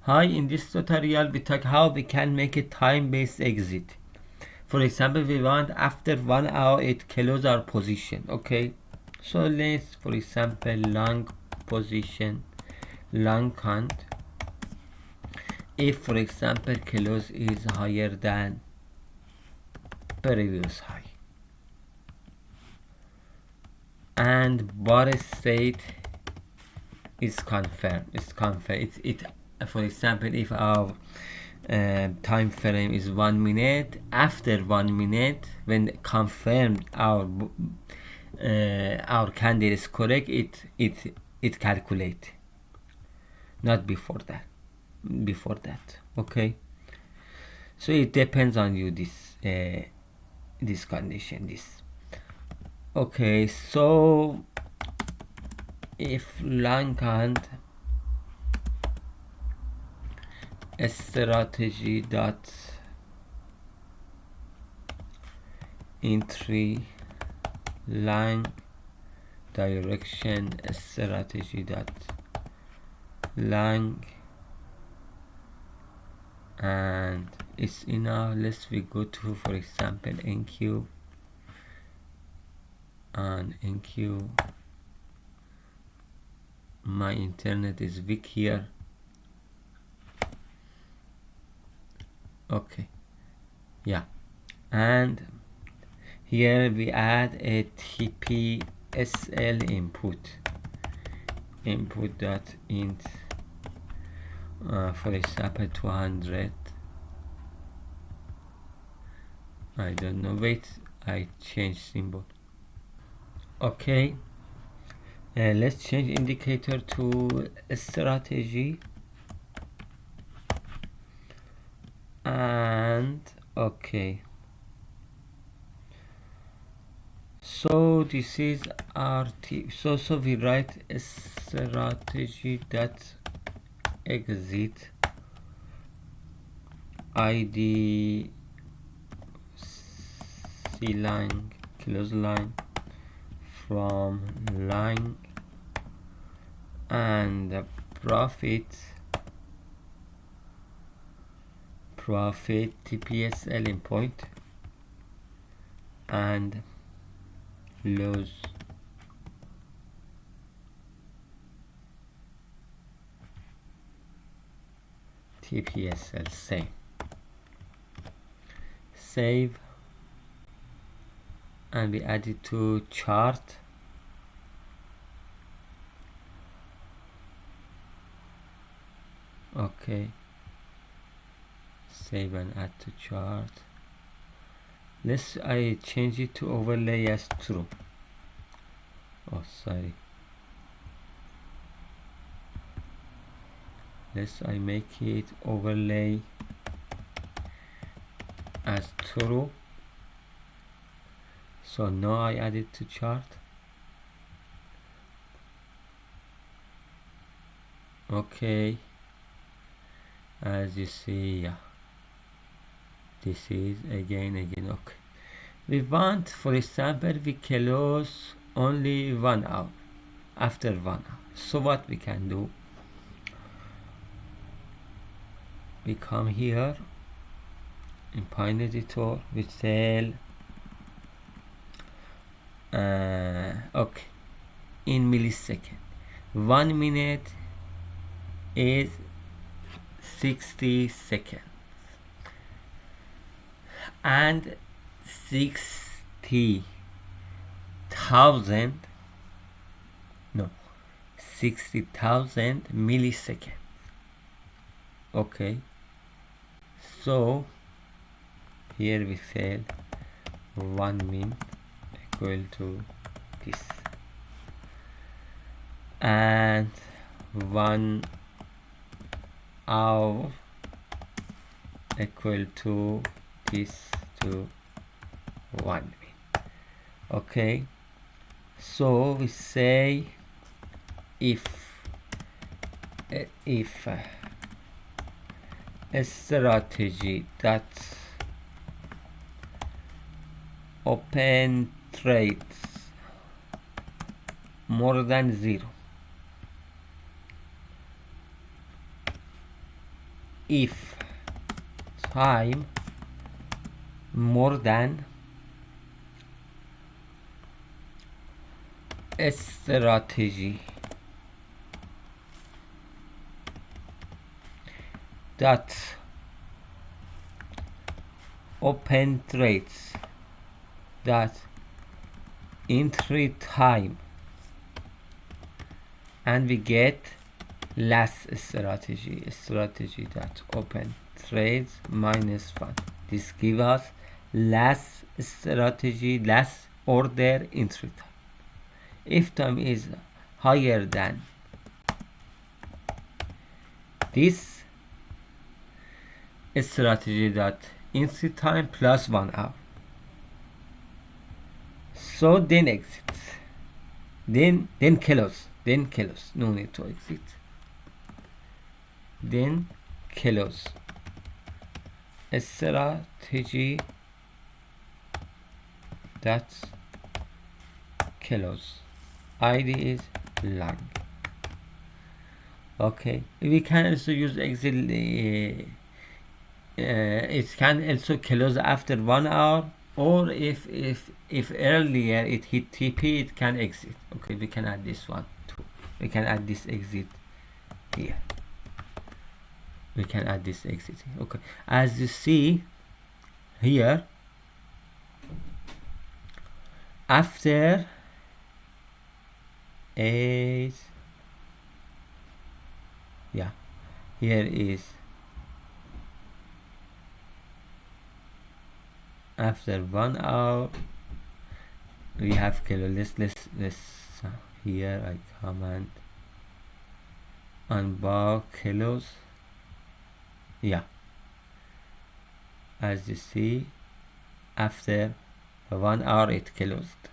Hi, in this tutorial we talk how we can make a time-based exit. For example, we want after 1 hour it close our position. Okay, so let's, for example, long position, long count. If, for example, close is higher than previous high, and bar state is confirmed. It's confirmed. It for example, if our time frame is 1 minute, after 1 minute, when confirmed our candidate is correct, it calculate, not before that. Okay, so it depends on you, this condition, this. Okay, so if long count strategy dot entry line direction strategy dot lang, and it's enough. Let's we go to, for example, NQ, and NQ, my internet is weak here. Okay, yeah, and here we add a TPSL input dot int, for example 200. I don't know, wait, I change symbol. Okay, let's change indicator to strategy, and okay, so this is RT. So we write strategy dot exit ID C line close line from line, and the profit TPSL in point, and loss TPSL. Save, and we add it to chart. Okay, save and add to chart. I change it to overlay as true. Oh, sorry. I make it overlay as true. So now I add it to chart. Okay, as you see, yeah, this is again. Okay, we want, for example, we close only 1 hour, after 1 hour. So what we can do, we come here in Pine Editor, we tell okay, in millisecond, 1 minute is 60 seconds, and 60,000 milliseconds. Okay, so here we say 1 min equal to this, and 1 hour equal to this, to 1 min. Okay, so we say if a strategy that open trades more than 0, if time more than a strategy that open trades that entry time, and we get less strategy that open trades -1. This gives us less strategy, less order entry time. If time is higher than this strategy, that entry time plus 1 hour, so then exit, then close, no need to exit, then close. A strategy that close, ID is long. Okay, we can also use exit. It can also close after 1 hour, or if earlier it hit TP, it can exit. Okay, we can add this one too. We can add this exit here. We can add this exit here. Okay, as you see here, after 8, yeah, here is after 1 hour we have close. Let's here I comment on bar close. Yeah, as you see, after 1 hour it closed.